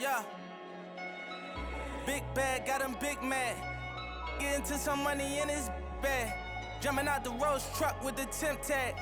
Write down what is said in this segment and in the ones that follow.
Yeah, big bag, got him big mad. Get into some money in his bag. Jumping out the Rolls truck with the temp tag.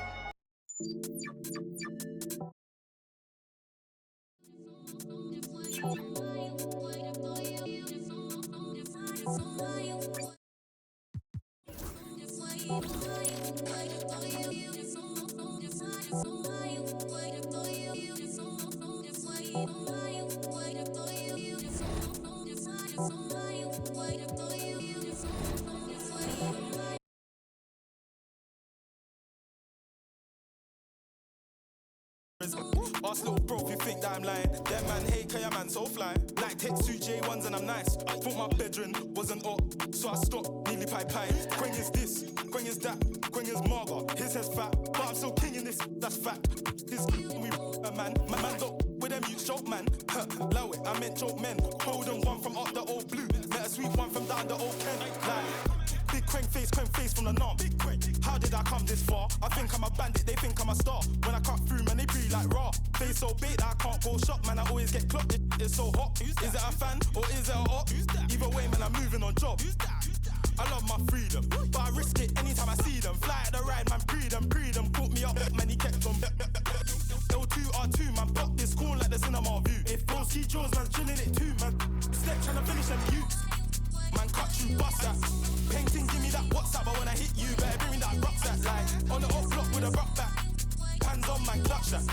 Ask little bro if you think that I'm lying. Them man hate cause your man so fly. Like take two J1s and I'm nice. Thought my bedroom wasn't up, so I stopped, nearly pie. Quang is this, Quang is that, Quang is Marga. His head's fat, but I'm still king in this, that's fact. This we a man, my man don't with them you joke man. Allow it, I meant joke men. Golden one from up the old blue, met a sweet one from down the old Ken. Like big Quang face from the norm. How did I come this far? I think I'm a bandit, they think I'm a star. When I cut through, man, they breathe like raw. Face so big that I can't go shop, man, I always get clocked. It's so hot. Is it a fan or is it a op? Either way, man, I'm moving on job. I love my freedom, but I risk it anytime I see them. Fly at the ride, man, pre them. Caught me up, man, he kept on. L2R2, man, pop this corn like the cinema view. If those key jaws, man's chilling it too, man. Step trying to finish them views. Man, cut you, bust that. Painting, give me that WhatsApp, but when I hit you, better bring me that rucksack. Like, on the off block with a rock back. Hands on, man, clutch that.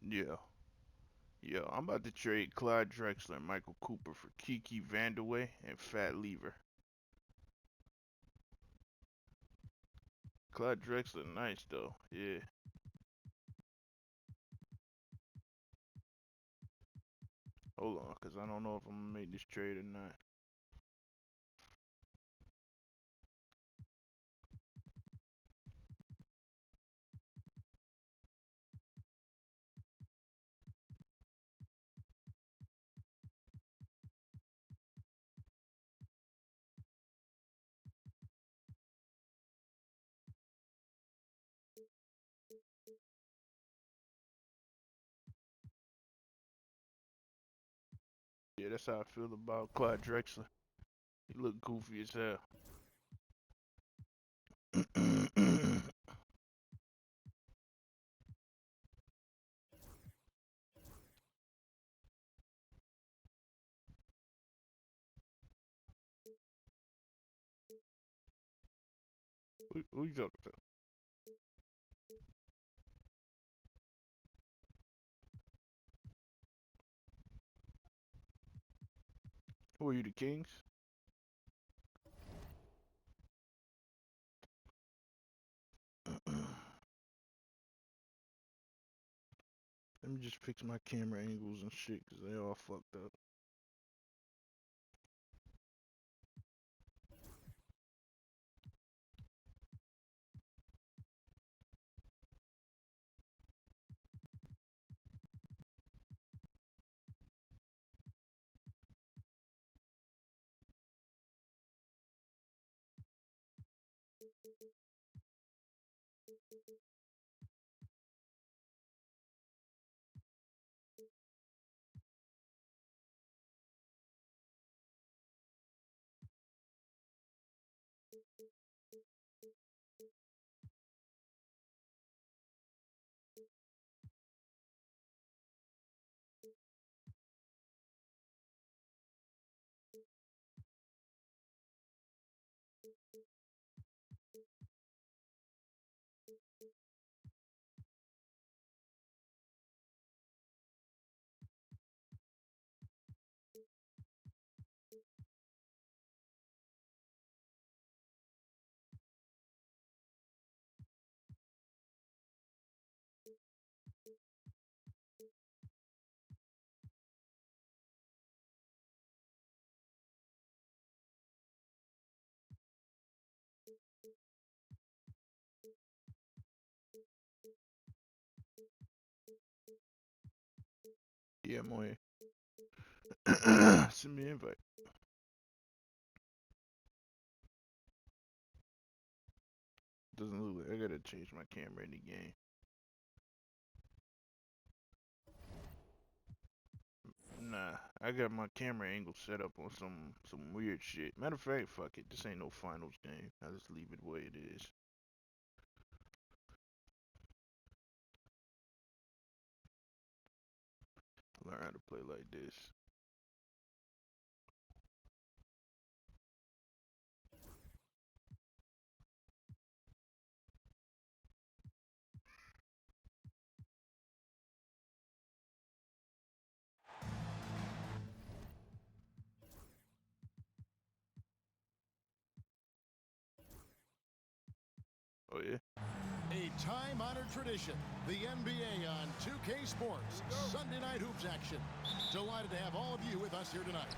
Yeah. Yeah, I'm about to trade Clyde Drexler and Michael Cooper for Kiki Vandeweghe and Fat Lever. Clyde Drexler nice though. Yeah. Hold on, cause I don't know if I'm gonna make this trade or not. Yeah, that's how I feel about Clyde Drexler. He look goofy as hell. Who you talking to? Who are you, the Kings? Let me just fix my camera angles and shit, cause they all fucked up. Yeah, I'm on here. Send me an invite. Doesn't look like I gotta change my camera in the game. Nah, I got my camera angle set up on some weird shit. Matter of fact, fuck it. This ain't no finals game. I just leave it the way it is. Learn how to play like this. Oh yeah. A time-honored tradition, the NBA on 2K Sports, Sunday Night Hoops action. Delighted to have all of you with us here tonight.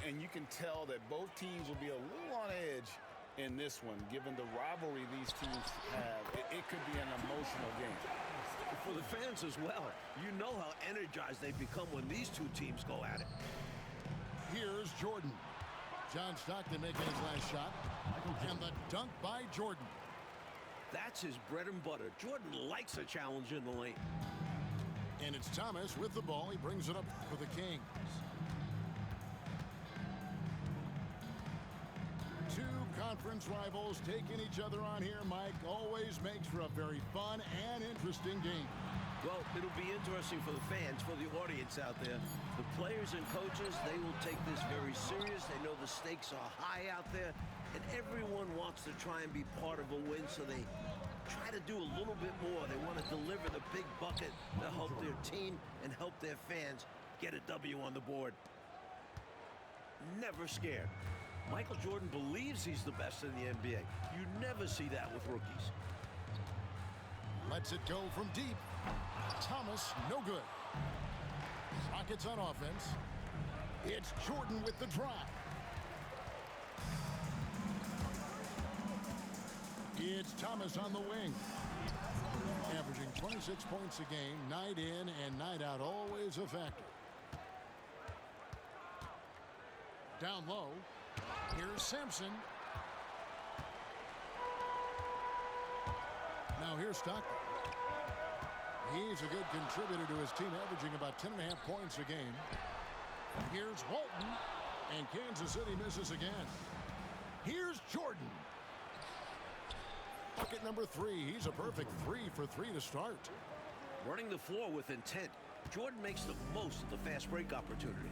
And you can tell that both teams will be a little on edge in this one, given the rivalry these teams have. It could be an emotional game. For the fans as well. You know how energized they become when these two teams go at it. Here's Jordan. John Stockton making his last shot. And the dunk by Jordan. That's his bread and butter. Jordan likes a challenge in the lane. And it's Thomas with the ball. He brings it up for the Kings. Two conference rivals taking each other on here, Mike. Always makes for a very fun and interesting game. Well, it'll be interesting for the fans, for the audience out there. The players and coaches, they will take this very serious. They know the stakes are high out there, and everyone wants to try and be part of a win, so they try to do a little bit more. They want to deliver the big bucket to help their team and help their fans get a W on the board. Never scared. Michael Jordan believes he's the best in the NBA. You never see that with rookies. Lets it go from deep. Thomas, no good. Rockets on offense. It's Jordan with the drive. It's Thomas on the wing. Averaging 26 points a game, night in and night out, always a factor. Down low. Here's Sampson. Now here's Stockton. He's a good contributor to his team, averaging about 10.5 points a game. Here's Walton, and Kansas City misses again. Here's Jordan. Bucket number 3. He's a perfect 3 for 3 to start. Running the floor with intent. Jordan makes the most of the fast break opportunity.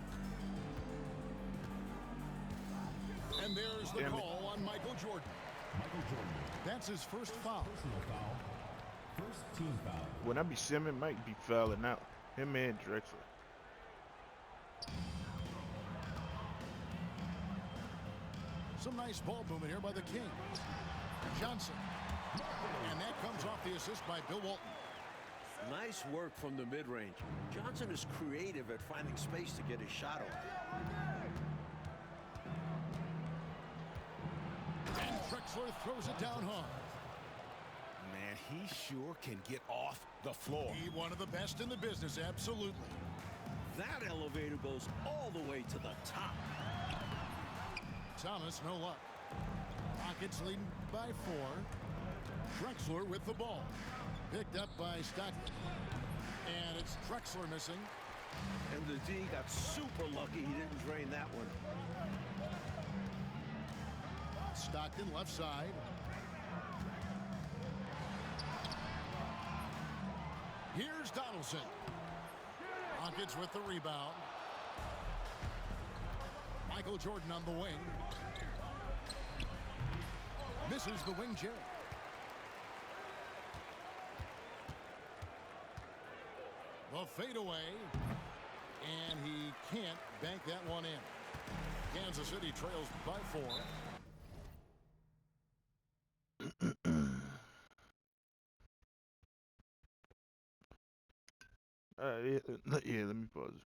And there's the call on Michael Jordan. That's his first foul. First team foul. When I be simming, Mike be fouling out. Him and Drexler. Some nice ball movement here by the Kings. Johnson. And that comes off the assist by Bill Walton. Nice work from the mid-range. Johnson is creative at finding space to get his shot off. And Drexler throws it down hard. Man, he sure can get off the floor. He one of the best in the business, absolutely. That elevator goes all the way to the top. Thomas, no luck. Rockets leading by 4. Drexler with the ball. Picked up by Stockton. And it's Drexler missing. And the D got super lucky he didn't drain that one. Stockton left side. Here's Donaldson. Rockets with the rebound. Michael Jordan on the wing. Misses the wing check. The fadeaway. And he can't bank that one in. Kansas City trails by 4. Yeah, let me pause.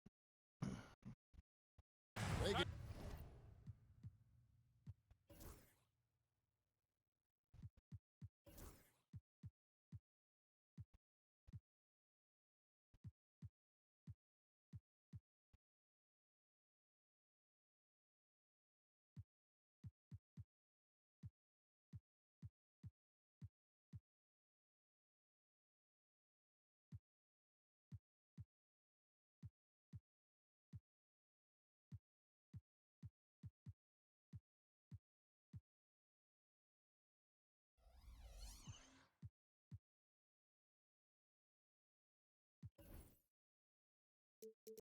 Use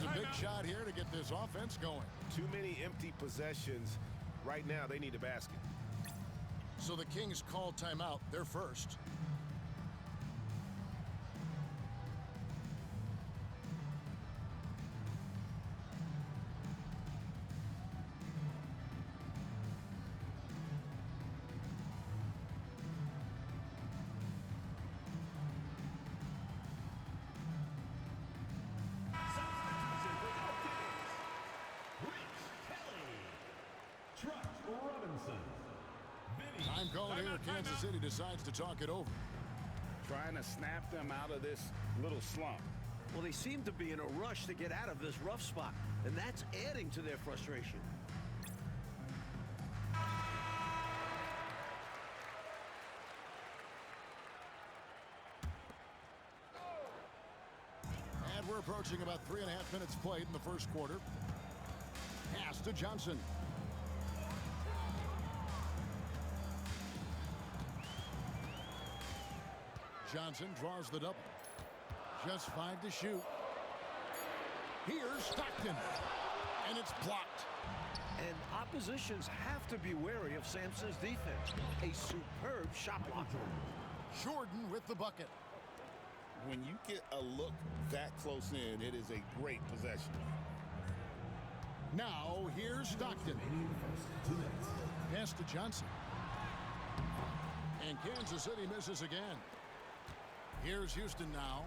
a big shot here to get this offense going. Too many empty possessions. Right now, they need a basket. So the Kings call timeout. They're first. Time called here. Kansas City decides to talk it over. Trying to snap them out of this little slump. Well, they seem to be in a rush to get out of this rough spot, and that's adding to their frustration. And we're approaching about 3.5 minutes played in the first quarter. Pass to Johnson. Johnson draws the double. Just 5 to shoot. Here's Stockton. And it's blocked. And oppositions have to be wary of Sampson's defense. A superb shot blocker. Jordan with the bucket. When you get a look that close in, it is a great possession. Now, here's Stockton. Pass to Johnson. And Kansas City misses again. Here's Houston now.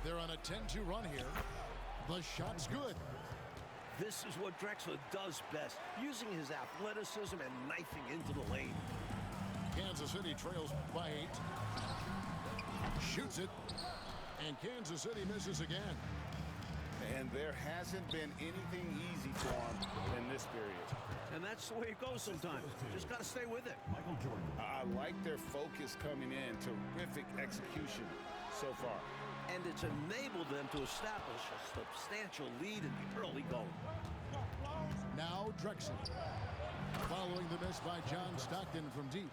They're on a 10-2 run here. The shot's good. This is what Drexler does best, using his athleticism and knifing into the lane. Kansas City trails by 8. Shoots it. And Kansas City misses again. And there hasn't been anything easy for him in this period. And that's the way it goes sometimes. Just got to stay with it. Michael Jordan. I like their focus coming in. Terrific execution so far. And it's enabled them to establish a substantial lead in the early going. Now Drexler. Following the miss by John Stockton from deep.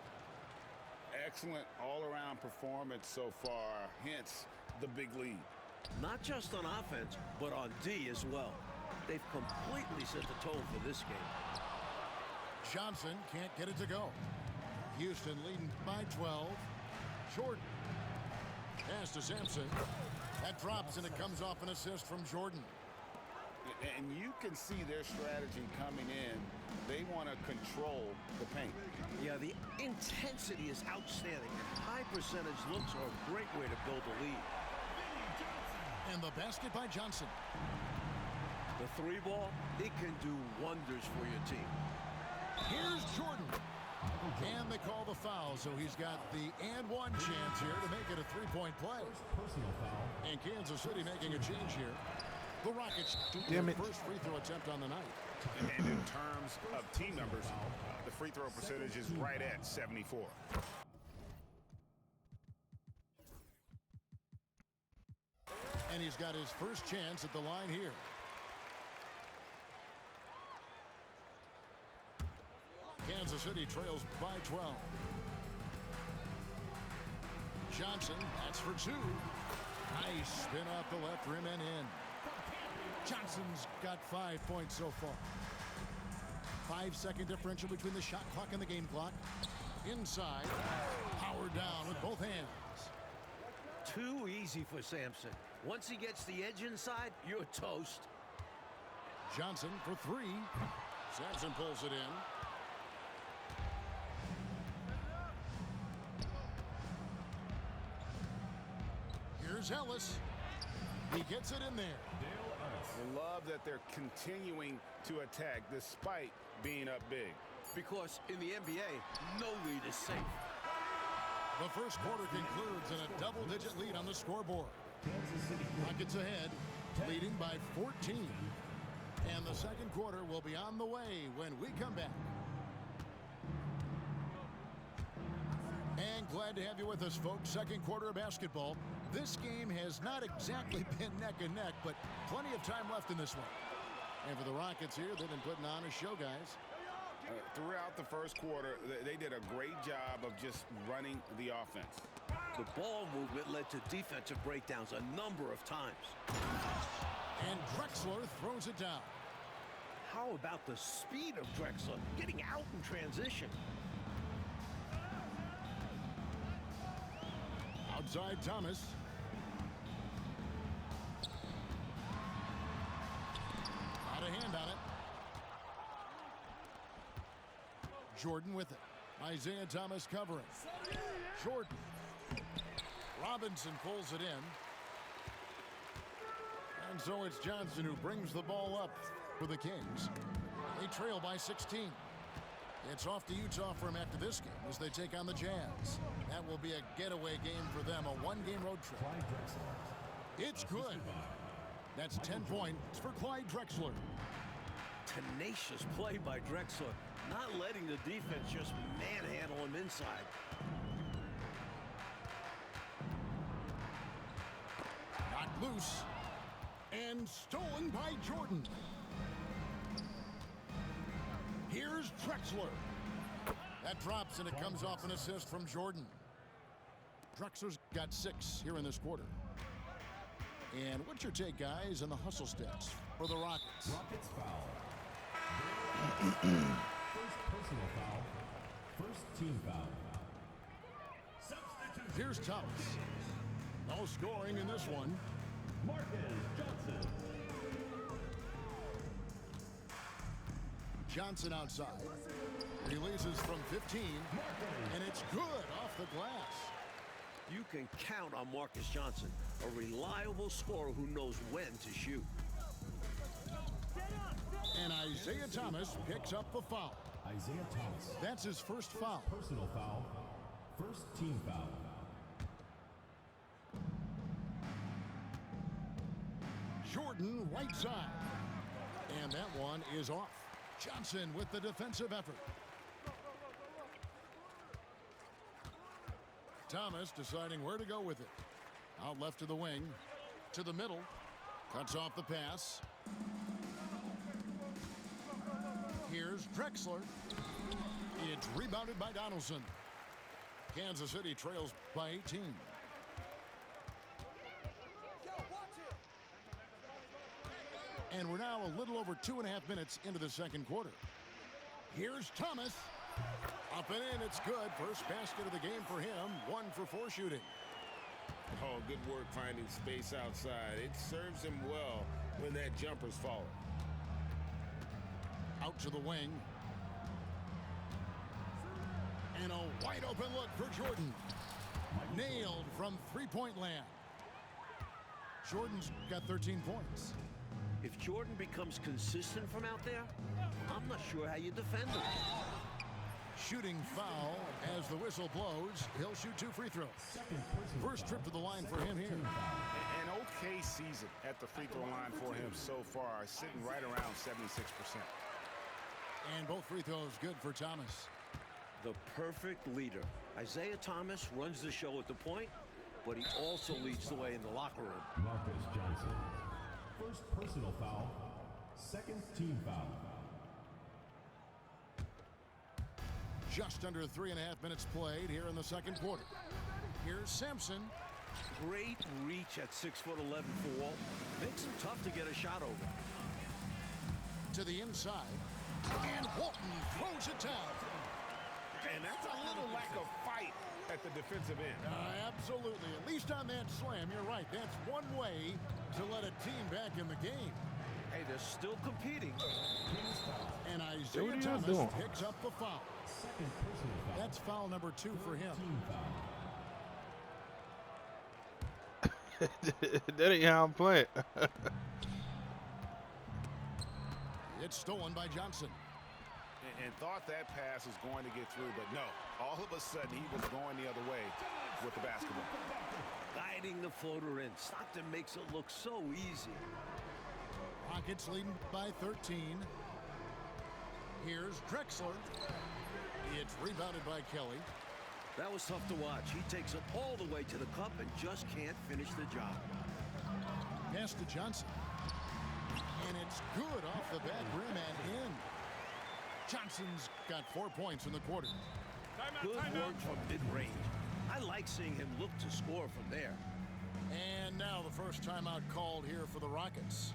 Excellent all-around performance so far, hence the big lead. Not just on offense, but on D as well. They've completely set the tone for this game. Johnson can't get it to go. Houston leading by 12. Jordan. Pass to Sampson. That drops and it comes off an assist from Jordan. And you can see their strategy coming in. They want to control the paint. Yeah, the intensity is outstanding. High percentage looks are a great way to build a lead. And the basket by Johnson. The 3-ball, it can do wonders for your team. Here's Jordan. And they call the foul, so he's got the and one chance here to make it a 3-point play. Personal foul. And Kansas City making a change here. The Rockets shoot Damn their it. first free throw attempt on the night. And in terms of team numbers, the free throw percentage is right at 74. And he's got his first chance at the line here. Kansas City trails by 12. Johnson, that's for 2. Nice spin off the left rim and in. Johnson's got 5 points so far. 5-second differential between the shot clock and the game clock. Inside, powered down with both hands. Too easy for Sampson. Once he gets the edge inside, you're toast. Johnson for 3. Sampson pulls it in. Here's Ellis. He gets it in there. I love that they're continuing to attack despite being up big. Because in the NBA, no lead is safe. The first quarter concludes in a double-digit lead on the scoreboard. Kansas City. Rockets ahead, leading by 14. And the second quarter will be on the way when we come back. And Glad to have you with us, folks. Second quarter of basketball. This game has not exactly been neck and neck, but plenty of time left in this one. And for the Rockets here, they've been putting on a show, guys. Throughout the first quarter, they did a great job of just running the offense. The ball movement led to defensive breakdowns a number of times. And Drexler throws it down. How about the speed of Drexler getting out in transition? Outside Thomas. Out of hand on it. Jordan with it. Isaiah Thomas covering. Jordan. Robinson pulls it in. And so it's Johnson who brings the ball up for the Kings. They trail by 16. It's off to Utah for him after this game as they take on the Jazz. That will be a getaway game for them, a one-game road trip. It's good. That's 10 points for Clyde Drexler. Tenacious play by Drexler, not letting the defense just manhandle him inside. Knocked loose and stolen by Jordan. Here's Drexler. That drops and it comes off an assist from Jordan. Drexler's got 6 here in this quarter. And what's your take, guys, on the hustle stats for the Rockets? Rockets foul. First personal foul. First team foul. Here's Thomas. No scoring in this one. Marcus Johnson. Johnson outside. Releases from 15. And it's good off the glass. You can count on Marcus Johnson, a reliable scorer who knows when to shoot. And Isaiah Thomas picks up the foul. Isaiah Thomas. That's his first foul. Personal foul. First team foul. Jordan right side. And that one is off. Johnson with the defensive effort. Thomas deciding where to go with it. Out left to the wing. To the middle. Cuts off the pass. Here's Drexler. It's rebounded by Donaldson. Kansas City trails by 18. And we're now a little over 2.5 minutes into the second quarter. Here's Thomas. Up and in, it's good. First basket of the game for him. 1 for 4 shooting. Oh, good work finding space outside. It serves him well when that jumper's falling. Out to the wing. And a wide open look for Jordan. Nailed from three-point land. Jordan's got 13 points. If Jordan becomes consistent from out there, I'm not sure how you defend him. Shooting foul as the whistle blows. He'll shoot 2 free throws. First trip to the line for him here. An okay season at the free throw line for him so far, sitting right around 76%. And both free throws good for Thomas. The perfect leader. Isaiah Thomas runs the show at the point, but he also leads the way in the locker room. Marcus Johnson. First personal foul. Second team foul. Just under 3.5 minutes played here in the second quarter. Here's Sampson. Great reach at 6'11" for Walt. Makes him tough to get a shot over. To the inside. And Walton throws it down. And that's a little lack of fight at the defensive end. Absolutely. At least on that slam, you're right. That's one way to let a team back in the game. Hey, they're still competing. And Isaiah Thomas picks up the foul. Second personal foul. That's foul number 2 for him. Team foul. That ain't how I'm playing. It's stolen by Johnson. And thought that pass was going to get through, but no. All of a sudden, he was going the other way with the basketball. Guiding the floater in. Stockton makes it look so easy. Rockets leading by 13. Here's Drexler. It's rebounded by Kelly. That was tough to watch. He takes it all the way to the cup and just can't finish the job. Pass to Johnson. And it's good off the back rim and in. Johnson's got 4 points in the quarter. Good work from mid-range. I like seeing him look to score from there. And now the first timeout called here for the Rockets.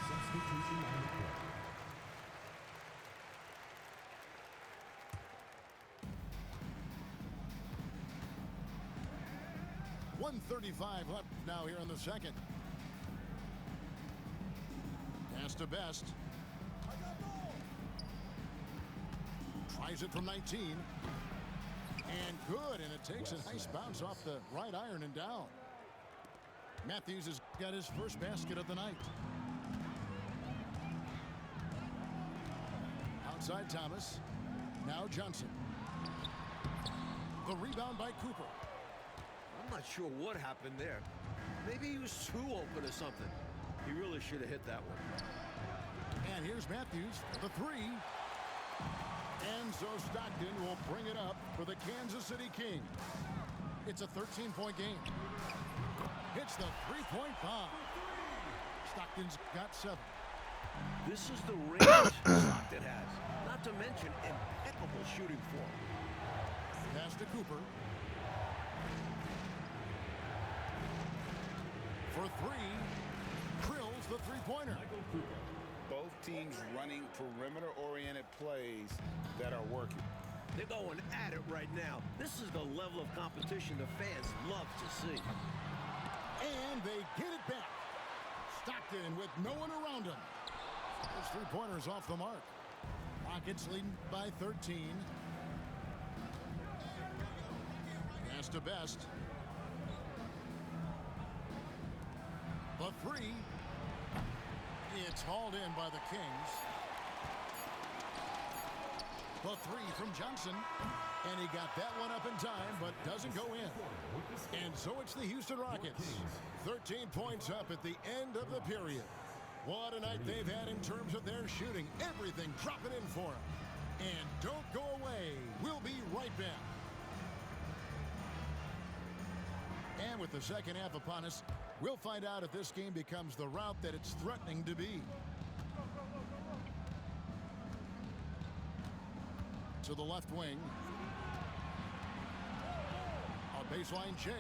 Substitution on the court. 1:35 left now here in the second. Pass to Best. Tries it from 19. And good, and it takes a nice bounce off the right iron and down. Matthews has got his first basket of the night. Outside Thomas. Now Johnson. The rebound by Cooper. I'm not sure what happened there. Maybe he was too open or something. He really should have hit that one. And here's Matthews for the three. Enzo Stockton will bring it up for the Kansas City King. It's a 13-point game. Hits the three-point bomb. Stockton's got 7. This is the range Stockton has. Not to mention impeccable shooting form. Pass to Cooper. For 3. Drills the three-pointer. Both teams running perimeter-oriented plays that are working. They're going at it right now. This is the level of competition the fans love to see. And they get it back. Stockton with no one around him. Those three-pointers off the mark. Rockets leading by 13. Pass to Best. The 3. It's hauled in by the Kings. The 3 from Johnson. And he got that one up in time, but doesn't go in. And so it's the Houston Rockets. 13 points up at the end of the period. What a night they've had in terms of their shooting. Everything dropping in for them. And don't go away. We'll be right back. And with the second half upon us, we'll find out if this game becomes the route that it's threatening to be. To the left wing. A baseline J.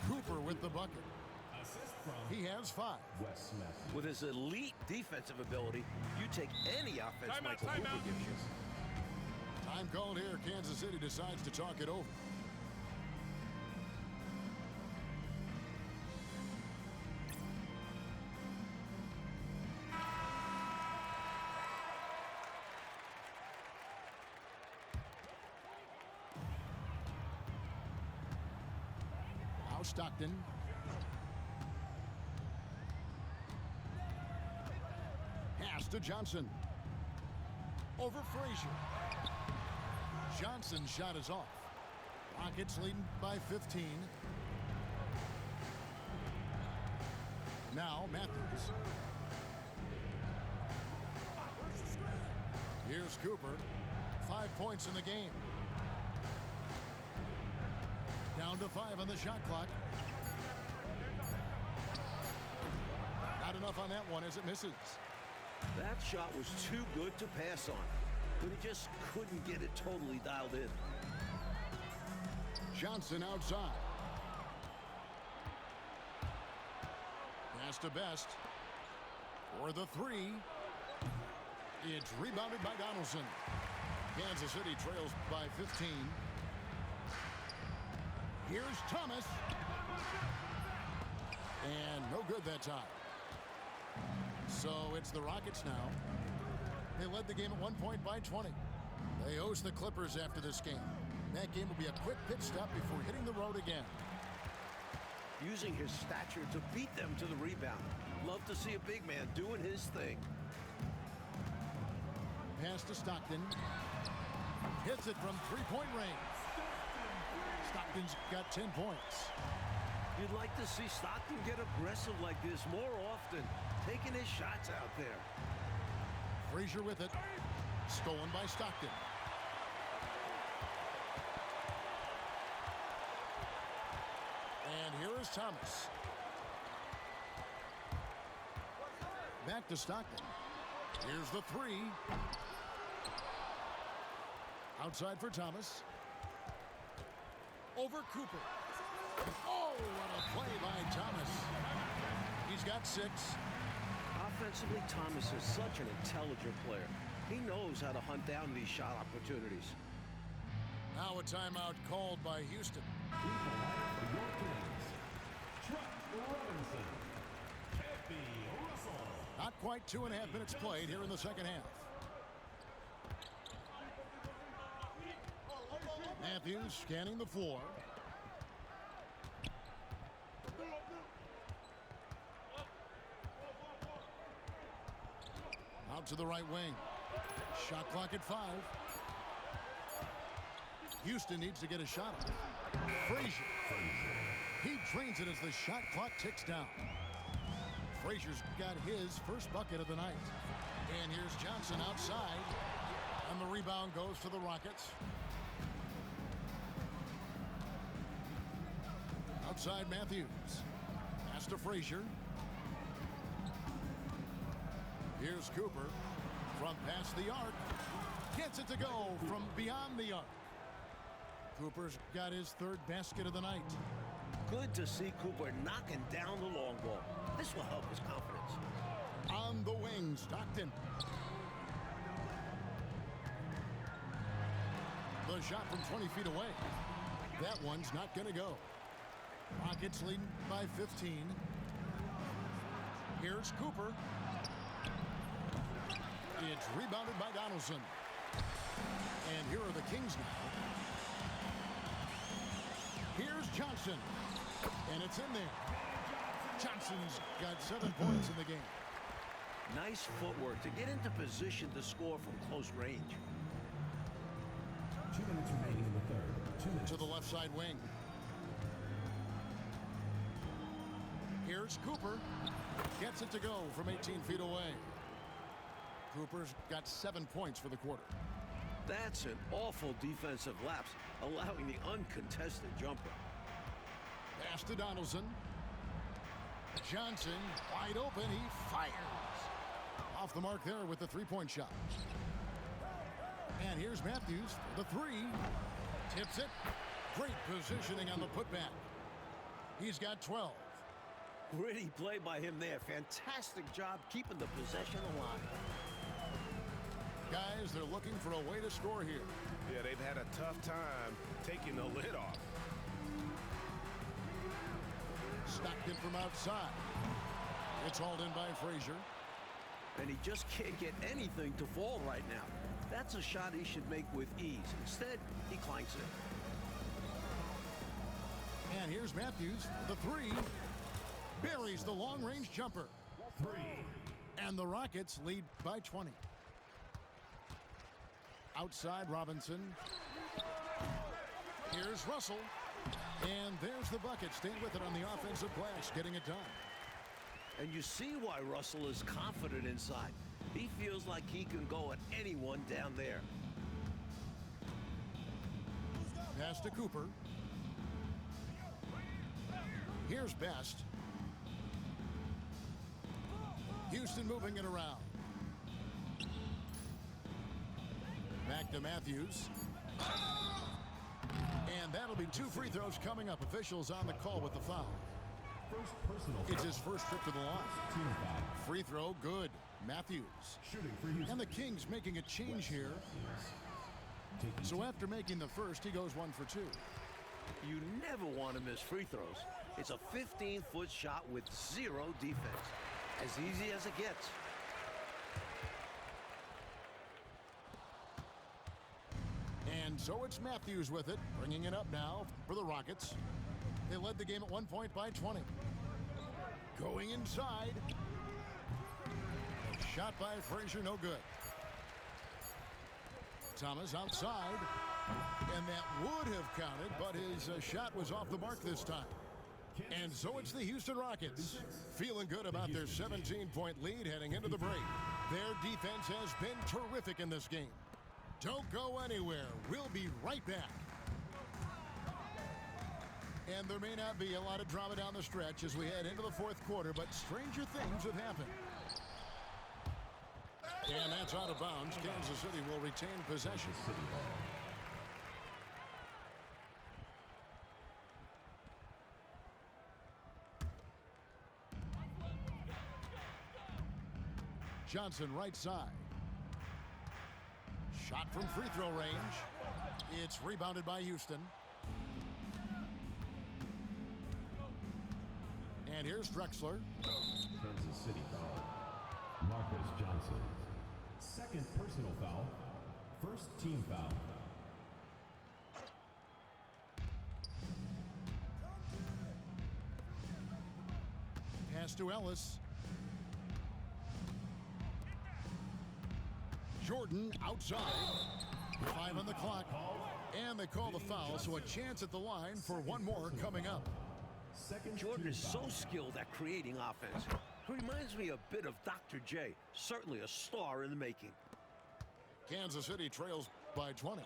Cooper with the bucket. He has 5. With his elite defensive ability, you take any offense Michael Cooper gives you. Time called here. Kansas City decides to talk it over. Now Stockton. Pass to Johnson. Over Frazier. Johnson's shot is off. Rockets leading by 15. Now Matthews. Here's Cooper. 5 points in the game. Down to 5 on the shot clock. Not enough on that one as it misses. That shot was too good to pass on, but he just couldn't get it totally dialed in. Johnson outside. Pass to Best. For the 3. It's rebounded by Donaldson. Kansas City trails by 15. Here's Thomas. And no good that time. So it's the Rockets now. They led the game at 1 point by 20. They host the Clippers after this game. That game will be a quick pit stop before hitting the road again. Using his stature to beat them to the rebound. Love to see a big man doing his thing. Pass to Stockton. Hits it from 3-point range. Stockton Stockton's got 10 points. You'd like to see Stockton get aggressive like this more often, taking his shots out there. Frazier with it. Stolen by Stockton. And here is Thomas. Back to Stockton. Here's the three. Outside for Thomas. Over Cooper. Oh, what a play by Thomas. He's got 6. Offensively, Thomas is such an intelligent player. He knows how to hunt down these shot opportunities. Now a timeout called by Houston. Not quite 2.5 minutes played here in the second half. Matthews scanning the floor. Out to the right wing. Shot clock at 5. Houston needs to get a shot off. Frazier. He drains it as the shot clock ticks down. Frazier's got his first bucket of the night. And here's Johnson outside. And the rebound goes to the Rockets. Outside Matthews. Pass to Frazier. Here's Cooper from past the arc. Gets it to go from beyond the arc. Cooper's got his 3rd basket of the night. Good to see Cooper knocking down the long ball. This will help his confidence. On the wing, Stockton. The shot from 20 feet away. That one's not going to go. Rockets leading by 15. Here's Cooper. It's rebounded by Donaldson. And here are the Kings now. Here's Johnson. And it's in there. Johnson's got 7 points in the game. Nice footwork to get into position to score from close range. 2 minutes remaining in the third. 2 minutes. To the left side wing. Here's Cooper. Gets it to go from 18 feet away. Cooper's got 7 points for the quarter. That's an awful defensive lapse, allowing the uncontested jumper. Pass to Donaldson. Johnson wide open. He fires. Off the mark there with the 3-point shot. And here's Matthews for the 3. Tips it. Great positioning on the putback. He's got 12. Gritty play by him there. Fantastic job keeping the possession alive. Guys, they're looking for a way to score here. Yeah, they've had a tough time taking the lid off. Stockton from outside. It's hauled in by Frazier. And he just can't get anything to fall right now. That's a shot he should make with ease. Instead, he clanks it. And here's Matthews for the 3. Buries the long-range jumper. 3. And the Rockets lead by 20. Outside Robinson. Here's Russell. And there's the bucket. Staying with it on the offensive glass, getting it done. And you see why Russell is confident inside. He feels like he can go at anyone down there. Pass to Cooper. Here's Best. Houston moving it around. Back to Matthews. And that'll be 2 free throws coming up. Officials on the call with the foul. First personal It's foul. his first trip to the line. Team foul. Free throw, good. Matthews. Shooting for Houston. And the Kings making a change here. Taking So after making the first, he goes 1 for 2. You never want to miss free throws. It's a 15-foot shot with 0 defense. As easy as it gets. And so it's Matthews with it, bringing it up now for the Rockets. They led the game at 1 point by 20. Going inside. Shot by Frazier, no good. Thomas outside. And that would have counted, but his shot was off the mark this time. And so it's the Houston Rockets feeling good about their 17-point lead heading into the break. Their defense has been terrific in this game. Don't go anywhere. We'll be right back. And there may not be a lot of drama down the stretch as we head into the fourth quarter, but stranger things have happened. And that's out of bounds. Kansas City will retain possession. Johnson right side. Shot from free throw range. It's rebounded by Houston. And here's Drexler. Kansas City foul. Marcus Johnson. Second personal foul. First team foul. Pass to Ellis. Jordan outside. 5 on the clock. And they call the foul, so a chance at the line for one more coming up. Jordan is so skilled at creating offense. He reminds me a bit of Dr. J. Certainly a star in the making. Kansas City trails by 20.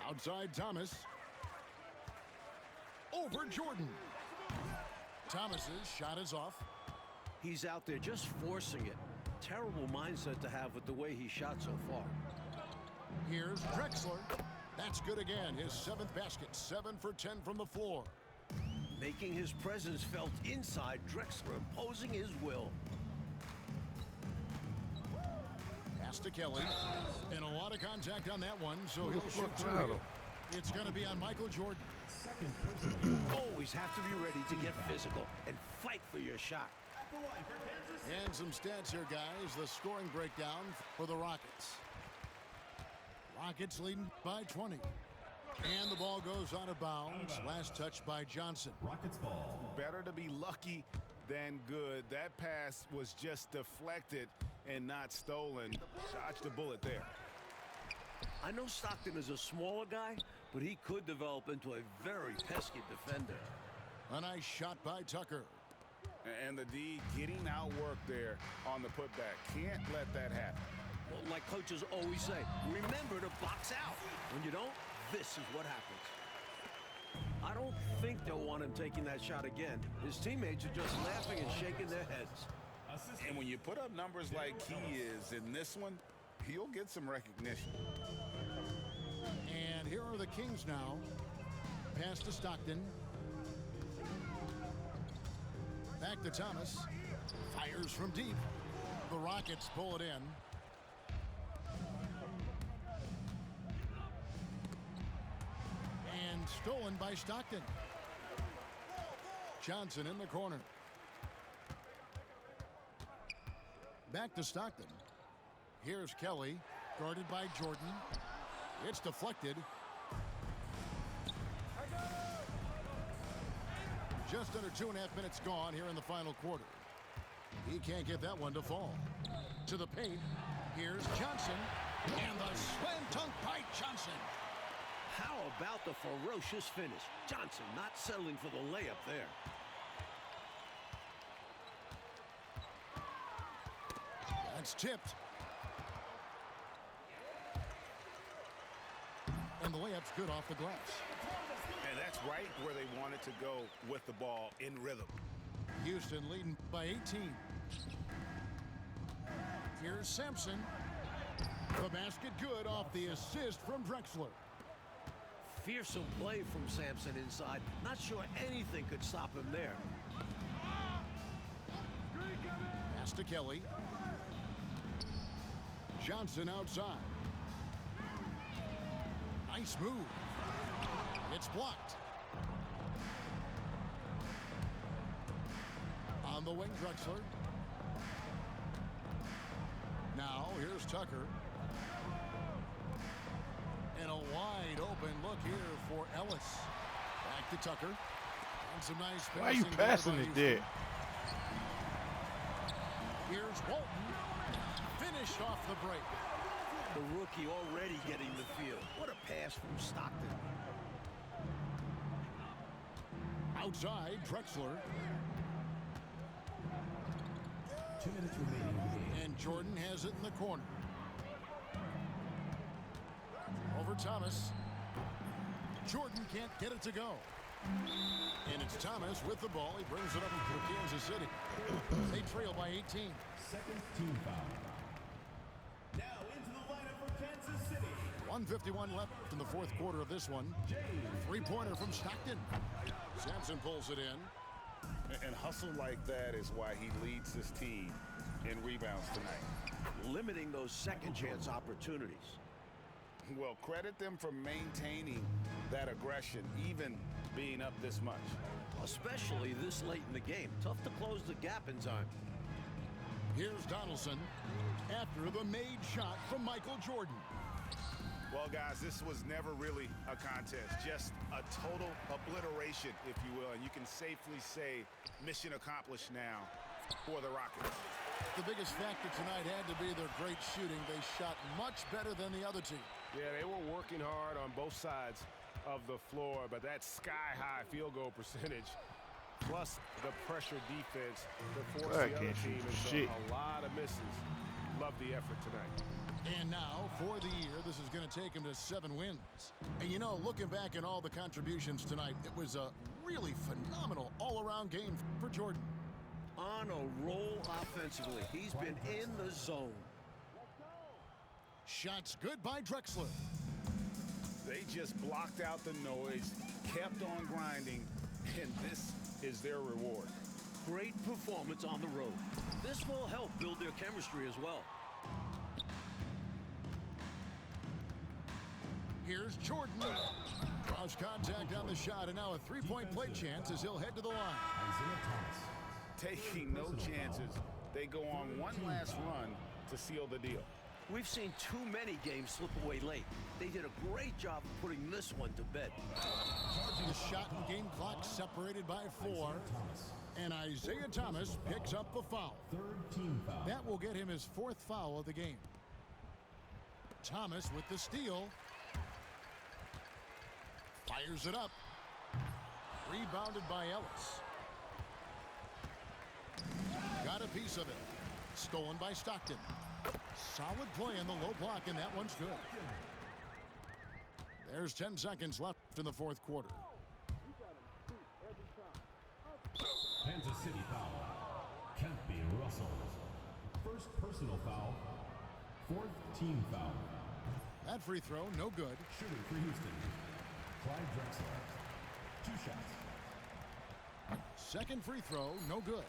Outside Thomas. Over Jordan. Thomas's shot is off. He's out there just forcing it. Terrible mindset to have with the way he shot so far. Here's Drexler. That's good again. His 7th basket. 7 for 10 from the floor. Making his presence felt inside, Drexler imposing his will. Pass to Kelly. And a lot of contact on that one, so he'll shoot two. It's going to be on Michael Jordan. Always have to be ready to get physical and fight for your shot. And some stats here, guys. The scoring breakdown for the Rockets. Rockets leading by 20. And the ball goes out of bounds. Last touch by Johnson. Rockets ball. Better to be lucky than good. That pass was just deflected and not stolen. Dodged a bullet there. I know Stockton is a smaller guy, but he could develop into a very pesky defender. A nice shot by Tucker. And the D getting outworked there on the putback. Can't let that happen. Well, like coaches always say, remember to box out. When you don't, this is what happens. I don't think they'll want him taking that shot again. His teammates are just laughing and shaking their heads. And when you put up numbers like he is in this one, he'll get some recognition. And here are the Kings now. Pass to Stockton. Back to Thomas. Fires from deep. The Rockets pull it in. And stolen by Stockton. Johnson in the corner. Back to Stockton. Here's Kelly, guarded by Jordan. It's deflected. Just under 2.5 minutes gone here in the final quarter. He can't get that one to fall. To the paint. Here's Johnson. And the slam dunk by Johnson. How about the ferocious finish? Johnson not settling for the layup there. That's tipped. And the layup's good off the glass. And that's right where they wanted to go with the ball in rhythm. Houston leading by 18. Here's Sampson. The basket good off the assist from Drexler. Fearsome play from Sampson inside. Not sure anything could stop him there. Pass to Kelly. Johnson outside. Nice move. It's blocked. On the wing, Drexler. Now, here's Tucker. And a wide open look here for Ellis. Back to Tucker. And some nice passing. Why are you passing it there? Here's Walton. Finished off the break. The rookie already getting the field. What a pass from Stockton. Outside, Drexler. 2 minutes remaining in the game. And Jordan has it in the corner. Over Thomas. Jordan can't get it to go. And it's Thomas with the ball. He brings it up for Kansas City. They trail by 18. Second team foul. Now into the lineup for Kansas City. 1:51 left in the fourth quarter of this one. Three-pointer from Stockton. Sampson pulls it in. And hustle like that is why he leads this team in rebounds tonight. Limiting those second chance opportunities. Well, credit them for maintaining that aggression, even being up this much. Especially this late in the game. Tough to close the gap in time. Here's Donaldson after the made shot from Michael Jordan. Well, guys, this was never really a contest, just a total obliteration, if you will, and you can safely say mission accomplished now for the Rockets. The biggest factor tonight had to be their great shooting. They shot much better than the other team. Yeah, they were working hard on both sides of the floor, but that sky-high field goal percentage, plus the pressure defense that forced the other team into a lot of misses. Love the effort tonight. And now, for the year, this is going to take him to 7 wins. And you know, looking back at all the contributions tonight, it was a really phenomenal all-around game for Jordan. On a roll offensively. He's been in the zone. Shots good by Drexler. They just blocked out the noise, kept on grinding, and this is their reward. Great performance on the road. This will help build their chemistry as well. Here's Jordan. Cross contact on the shot, and now a three-point play chance as he'll head to the line. Isaiah Thomas. Taking no chances. They go on one last run to seal the deal. We've seen too many games slip away late. They did a great job of putting this one to bed. The shot and game clock separated by 4. And Isaiah Thomas picks up the foul. Third team foul. That will get him his 4th foul of the game. Thomas with the steal. Fires it up. Rebounded by Ellis. Got a piece of it. Stolen by Stockton. Solid play in the low block, and that one's good. There's 10 seconds left in the fourth quarter. Kansas City foul. Campy Russell. First personal foul. 4th team foul. That free throw, no good. Shooting for Houston. Clyde Drexler. 2 shots. Second free throw, no good.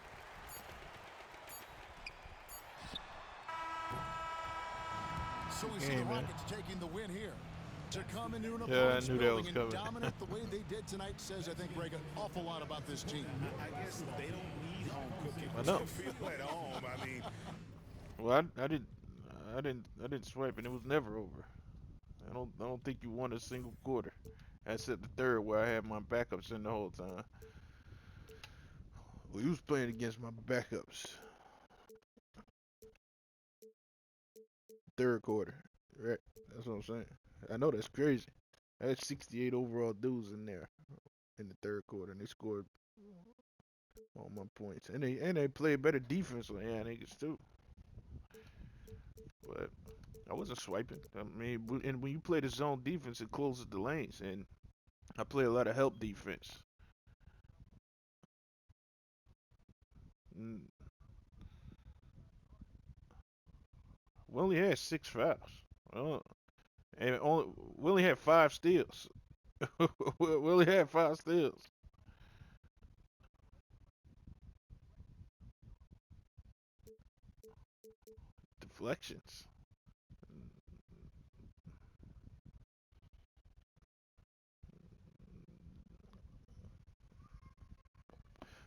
So we see the Rockets taking the win here. To come into an opponent's building and dominate the way they did tonight says, I think, Greg, an awful lot about this team. I guess they don't need home cooking I know. to feel at home. I mean, Well, I didn't swipe, and it was never over. I don't think you won a single quarter, except the third where I had my backups in the whole time. Well, you was playing against my backups. Third quarter, right? That's what I'm saying. I know that's crazy. I had 68 overall dudes in there in the third quarter, and they scored all my points, and they played better defense than niggas too. But I wasn't swiping. I mean, and when you play the zone defense, it closes the lanes, and I play a lot of help defense. We only had 6 fouls. And we only had 5 steals. We only had 5 steals. Deflections.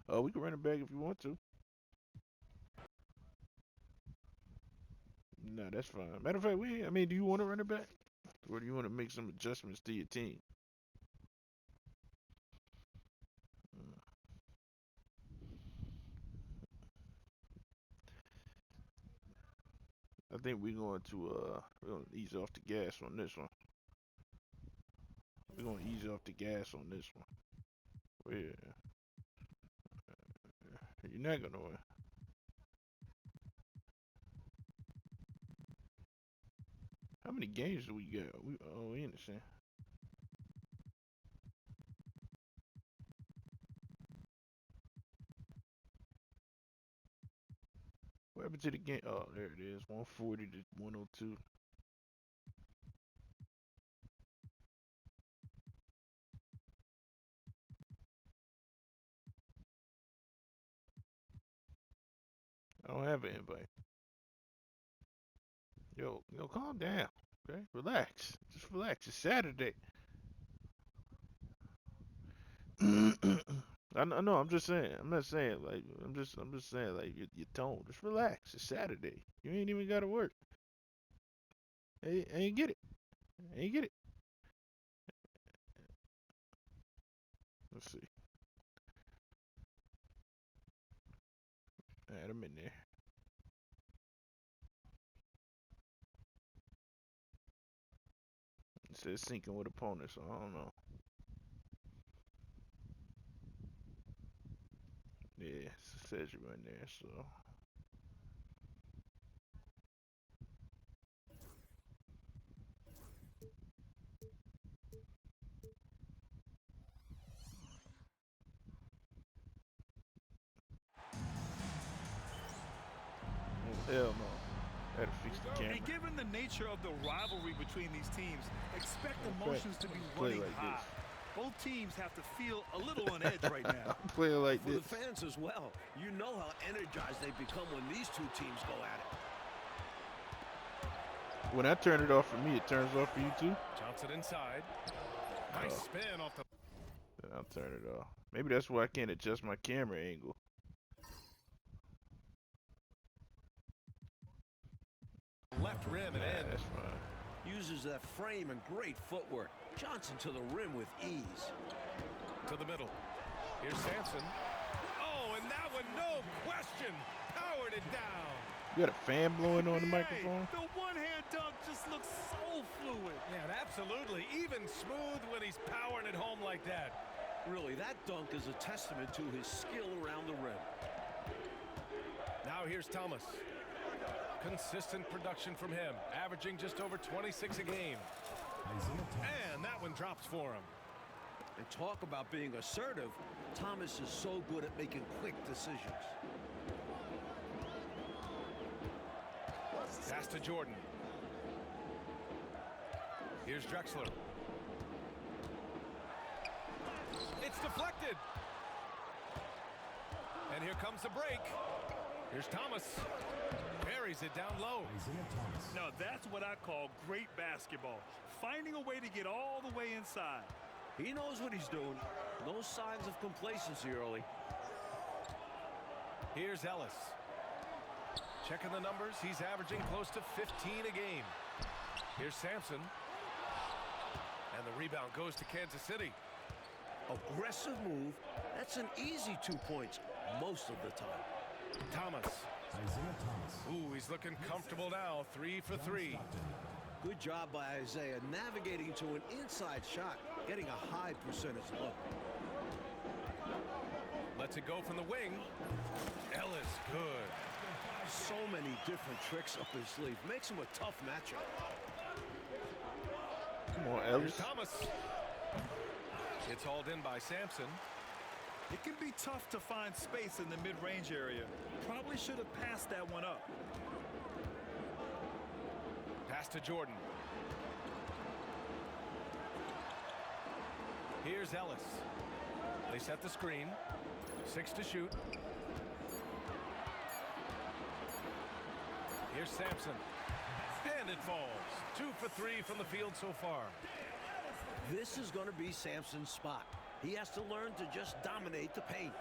We can run it back if you want to. No, that's fine. Matter of fact, do you want to run it back? Or do you want to make some adjustments to your team? I think we're going to ease off the gas on this one. We're going to ease off the gas on this one. Yeah. You're not going to win. How many games do we got? We understand. What happened to the game? Oh, there it is. 140 to 102. I don't have an invite. Yo, calm down. Okay, relax. Just relax. It's Saturday. I know. I'm just saying. I'm not saying like. I'm just saying like your tone. Just relax. It's Saturday. You ain't even gotta work. I ain't get it. I ain't get it. Let's see. Add them in there. It says syncing with opponents, so I don't know. Yeah, it says you're in there, so. Hell no. Had to fix the camera. And given the nature of the rivalry between these teams, expect emotions to be running high. Both teams have to feel a little on edge right now. Playing like For this. the fans as well, you know how energized they become when these two teams go at it. When I turn it off for me, it turns off for you too? Johnson inside. Nice spin off the... Then I'll turn it off. Maybe that's why I can't adjust my camera angle. Left rim and in. That's fine. Uses that frame and great footwork. Johnson to the rim with ease. To the middle. Here's Sampson. Oh, and that one, no question, powered it down. You got a fan blowing on the microphone? The one-hand dunk just looks so fluid. Yeah, absolutely. Even smooth when he's powering it home like that. Really, that dunk is a testament to his skill around the rim. Now here's Thomas. Consistent production from him, averaging just over 26 a game. And that one drops for him. And talk about being assertive. Thomas is so good at making quick decisions. Pass to Jordan. Here's Drexler. It's deflected. And here comes the break. Here's Thomas. Buries it down low. Now that's what I call great basketball. Finding a way to get all the way inside. He knows what he's doing. No signs of complacency early. Here's Ellis. Checking the numbers, he's averaging close to 15 a game. Here's Sampson. And the rebound goes to Kansas City. Aggressive move. That's an easy 2 points most of the time. Thomas. Ooh, he's looking comfortable now. 3 for 3. Good job by Isaiah navigating to an inside shot, getting a high percentage look. Lets it go from the wing. Ellis, good. So many different tricks up his sleeve. Makes him a tough matchup. Come on, Ellis. Here's Thomas. It's hauled in by Sampson. It can be tough to find space in the mid-range area. Probably should have passed that one up. Pass to Jordan. Here's Ellis. They set the screen. 6 to shoot. Here's Sampson. And it falls. 2 for 3 from the field so far. This is going to be Sampson's spot. He has to learn to just dominate the paint.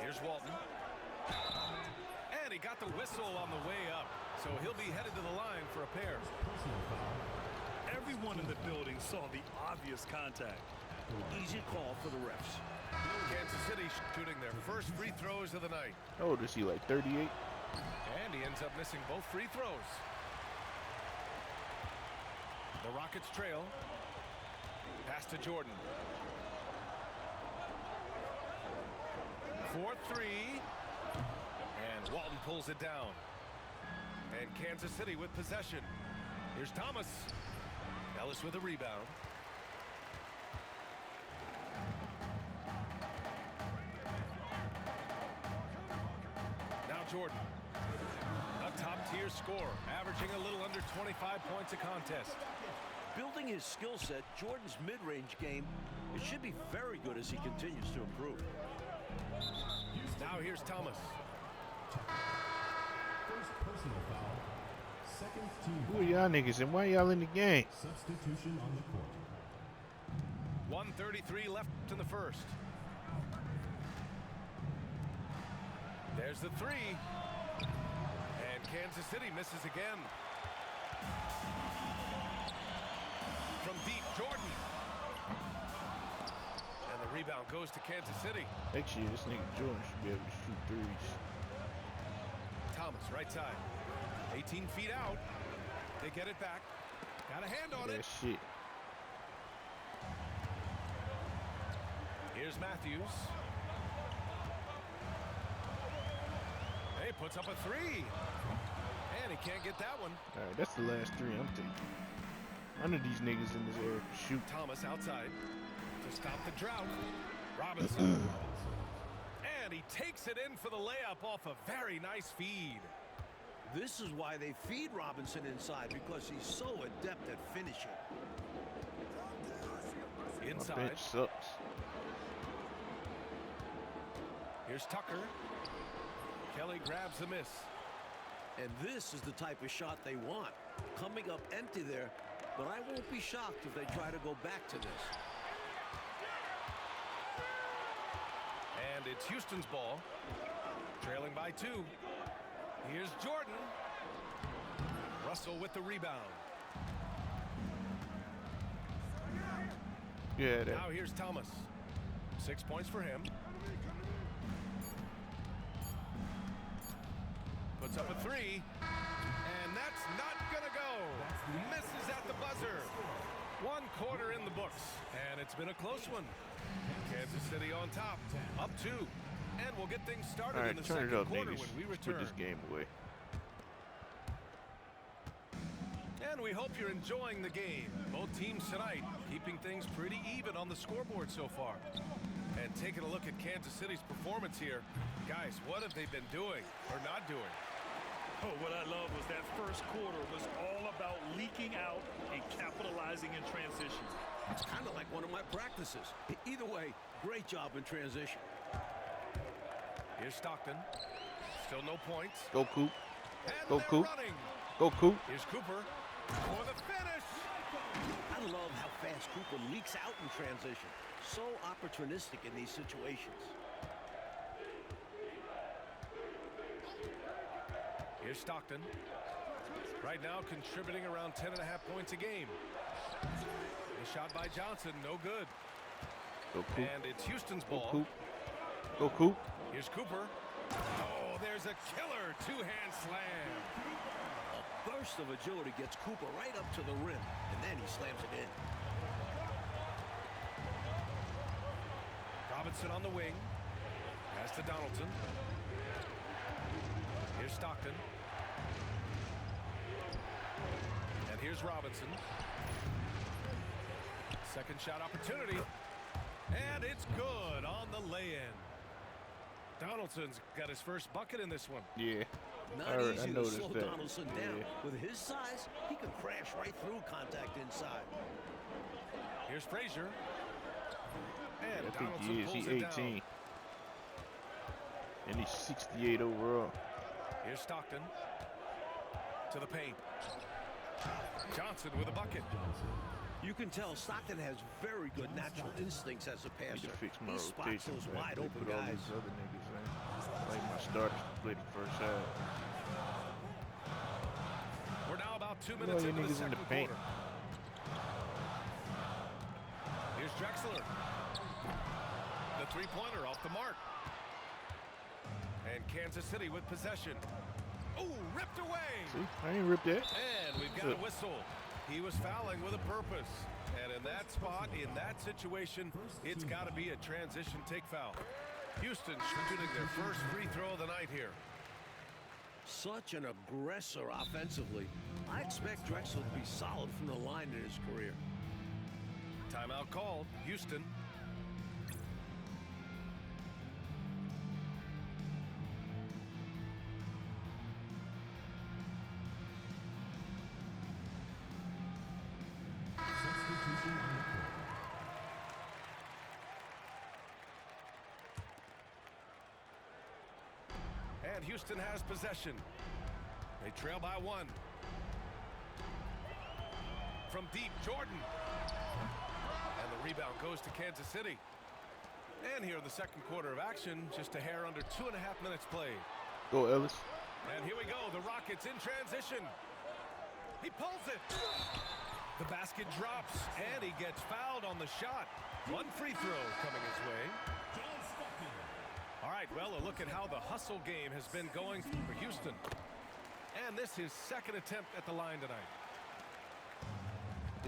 Here's Walton. And he got the whistle on the way up. So he'll be headed to the line for a pair. Everyone in the building saw the obvious contact. Easy call for the refs. Kansas City shooting their first free throws of the night. How old is he, like 38? And he ends up missing both free throws. The Rockets trail. Pass to Jordan. 4-3. And Walton pulls it down. And Kansas City with possession. Here's Thomas. Ellis with a rebound. Now Jordan. A top-tier scorer, averaging a little under 25 points a contest. Building his skill set, Jordan's mid-range game, it should be very good as he continues to improve. Now here's Thomas. First personal foul. Second team Who are y'all niggas and why y'all in the game? substitution on the court. 1:33 left in the first. There's the three. And Kansas City misses again. From deep, Jordan. And the rebound goes to Kansas City. Actually, this nigga Jordan should be able to shoot threes. Thomas, right side. 18 feet out. They get it back. Got a hand on it. Shit. Here's Matthews. Hey, puts up a three. And he can't get that one. All right, that's the last three I'm taking. None of these niggas in this area can shoot. Thomas outside to stop the drought. Robinson. And he takes it in for the layup off a very nice feed. This is why they feed Robinson inside, because he's so adept at finishing. My Inside. bench sucks. Here's Tucker. Kelly grabs the miss. And this is the type of shot they want. Coming up empty there, but I won't be shocked if they try to go back to this. And it's Houston's ball. Trailing by 2. Here's Jordan. Russell with the rebound. Yeah, that. Now here's Thomas. 6 points for him. Puts up a three. And that's not going to go. Misses at the buzzer. 1 quarter in the books. And it's been a close one. Kansas City on top. Up 2. And we'll get things started All right, in the turn second it up, quarter niggas. when we Let's return. put this game away. And we hope you're enjoying the game. Both teams tonight keeping things pretty even on the scoreboard so far. And taking a look at Kansas City's performance here. Guys, what have they been doing or not doing? Oh, what I love was that first quarter was all about leaking out and capitalizing in transition. It's kind of like one of my practices. Either way, great job in transition. Here's Stockton. Still no points. Go Coop. And Go they're Coop. running. Go Coop. Here's Cooper for the finish. I love how fast Cooper leaks out in transition. So opportunistic in these situations. Here's Stockton. Right now contributing around 10.5 points a game. The shot by Johnson, no good. Go Coop. And it's Houston's Go ball. Coop. Go Coop. Here's Cooper. Oh, there's a killer two-hand slam. A burst of agility gets Cooper right up to the rim, and then he slams it in. Robinson on the wing. Pass to Donaldson. Here's Stockton. And here's Robinson. Second shot opportunity. And it's good on the lay-in. Donaldson's got his first bucket in this one. Yeah. Not I easy to noticed slow that. Donaldson down. Yeah. With his size, he can crash right through contact inside. Here's Frazier. And I think Donaldson he is. pulls He's it 18. down. And he's 68 overall. Here's Stockton. To the paint. Johnson with a bucket. You can tell Stockton has very good natural instincts as a I need passer. to fix my He spots rotation. those man. wide They open put all guys. these other niggas in. Like my starters to play the first half. We're now about 2 Put all minutes your into the niggas in second the paint. quarter. Here's Drexler. The three-pointer off the mark. And Kansas City with possession. Oh, ripped away. See, I ain't ripped that. And we've got a whistle. He was fouling with a purpose. And in that spot, in that situation, it's got to be a transition take foul. Houston shooting their first free throw of the night here. Such an aggressor offensively. I expect Drexler to be solid from the line in his career. Timeout called. Houston. And Houston has possession. They trail by 1. From deep, Jordan. And the rebound goes to Kansas City. And here in the second quarter of action, just a hair under 2.5 minutes played. Go, Ellis. And here we go, the Rockets in transition. He pulls it. The basket drops, and he gets fouled on the shot. One free throw coming his way. All right, well, a look at how the hustle game has been going for Houston. And this is second attempt at the line tonight.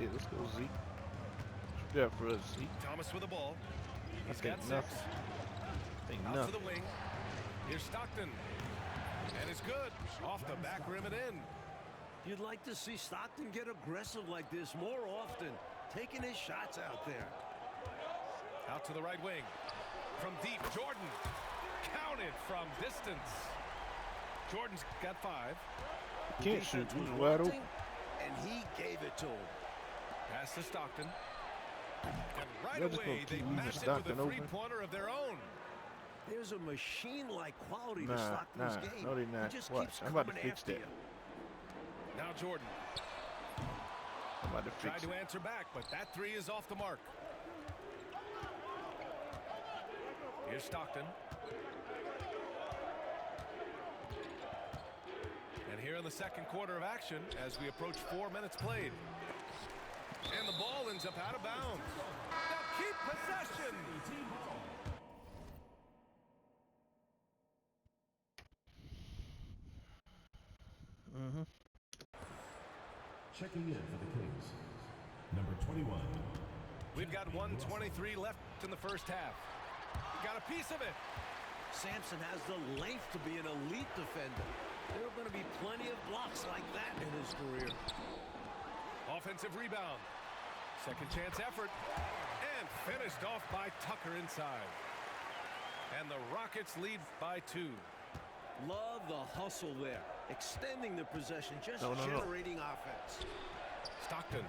Yeah, let's go, Zeke. What you got for us, Zeke? Thomas with the ball. He's think got 6. Think Out nothing. to the wing. Here's Stockton. And it's good. Off the back rim and in. You'd like to see Stockton get aggressive like this more often, taking his shots out there. Out to the right wing. From deep, Jordan. Counted from distance. Jordan's got 5. Can't shoot. Defense was He's wide wanting, open. and he gave it to him. Pass to Stockton. And right They're just away, gonna they keep leaving match it with Stockton a open. three-pointer of their own. There's a machine-like quality to Nah, Stockton's game. no, they not. He just Watch, keeps I'm about to coming fix after that. you. Now Jordan I'm about to tried fix to it. answer back, but that 3 is off the mark. Here's Stockton. And here in the second quarter of action, as we approach 4 minutes played. And the ball ends up out of bounds. They'll keep possession. Checking in for the Kings, number 21. We've got 1:23 left in the first half. Got a piece of it. Sampson has the length to be an elite defender. There are going to be plenty of blocks like that in his career. Offensive rebound. Second chance effort. And finished off by Tucker inside. And the Rockets lead by 2. Love the hustle there. Extending the possession, just No. generating offense. Stockton.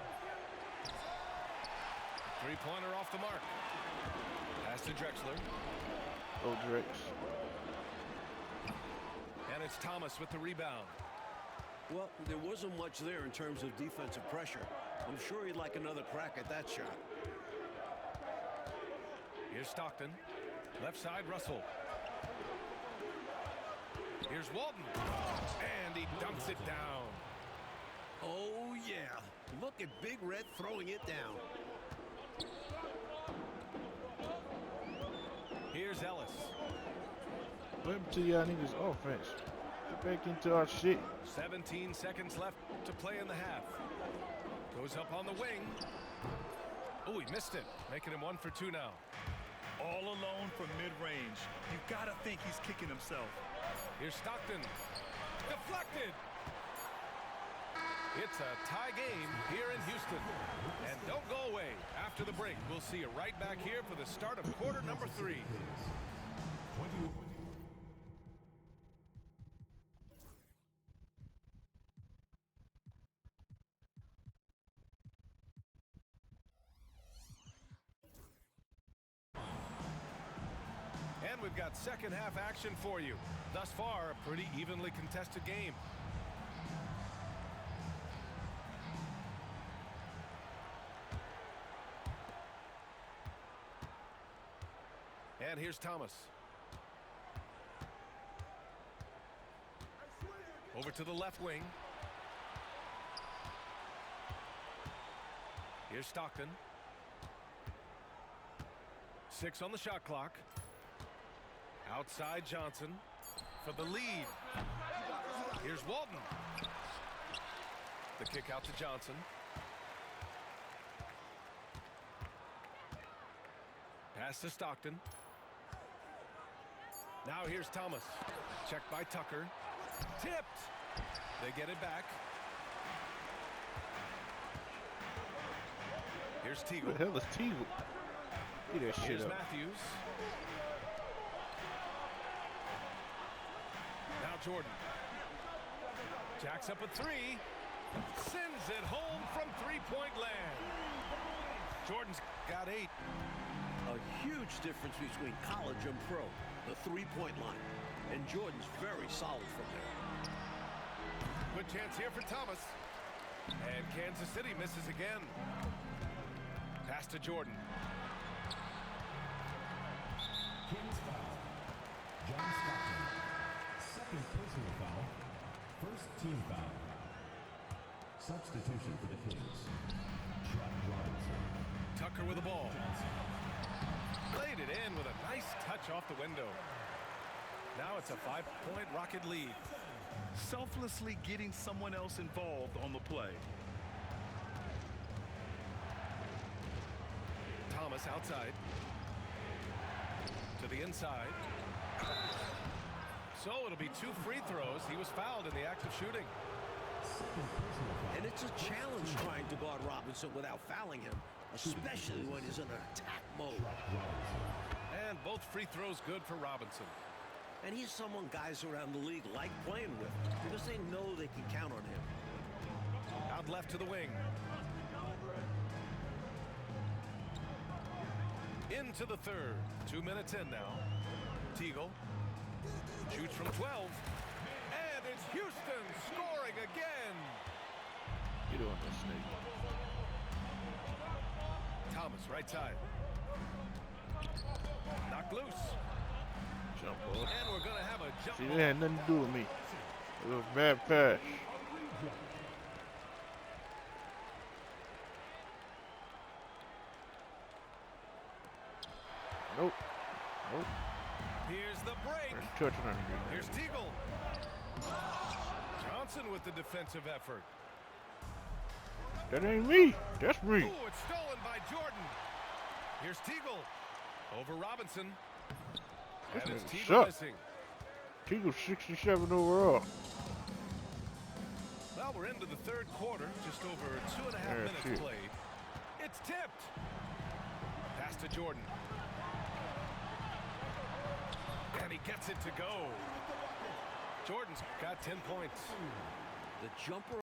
Three-pointer off the mark. Pass to Drexler. Oh, Drex. And it's Thomas with the rebound. Well, there wasn't much there in terms of defensive pressure. I'm sure he'd like another crack at that shot. Here's Stockton. Left side, Russell. Here's Walton. And he dumps it down. Oh, yeah. Look at Big Red throwing it down. Here's Ellis. Let me tell y'all niggas offense. Get back into our shit. 17 seconds left to play in the half. Goes up on the wing. Oh, he missed it. Making him 1 for 2 now. All alone from mid-range. You've got to think he's kicking himself. Here's Stockton. Deflected. It's a tie game here in Houston. And don't go away. After the break, we'll see you right back here for the start of quarter number 3. And we've got second half action for you. Thus far, a pretty evenly contested game. And here's Thomas. Over to the left wing. Here's Stockton. 6 on the shot clock. Outside Johnson for the lead. Here's Walton. The kick out to Johnson. Pass to Stockton. Now here's Thomas. Checked by Tucker. Tipped. They get it back. Here's Teagle. What the hell is Teagle? Get that shit Here's up. Matthews. Now Jordan. Jacks up a three. Sends it home from three-point land. Jordan's got 8. A huge difference between college and pro, the three-point line. And Jordan's very solid from there. Good chance here for Thomas. And Kansas City misses again. Pass to Jordan. Kings foul. John Stockton. Second personal foul. First team foul. Substitution for the Kings. Chuck Robinson. Tucker with the ball. Played it in with a nice touch off the window. Now it's a 5-point Rocket lead. Selflessly getting someone else involved on the play. Thomas outside. To the inside. So it'll be 2 free throws. He was fouled in the act of shooting. And it's a challenge trying to guard Robinson without fouling him, especially when he's in an attack mode. And both free throws good for Robinson. And he's someone guys around the league like playing with because they know they can count on him. Out left to the wing. Into the third. 2 minutes in now. Teagle shoots from 12. And it's Houston scoring again. Get on this snake. Thomas, right side. Knocked loose. Jump ball. And we're going to have a jump See, ball. that had nothing to do with me. It was a bad pass. Nope. Nope. Here's the break. Touching on you. Here's Teagle. Johnson with the defensive effort. That ain't me. That's me. Ooh, it's stolen by Jordan. Here's Teagle. Over Robinson. This And it's nigga Teagle suck. missing. Teagle's 67 overall. Well, we're into the third quarter. Just over 2.5 minutes shit. played. It's tipped. Pass to Jordan. And he gets it to go. Jordan's got 10 points. The jumper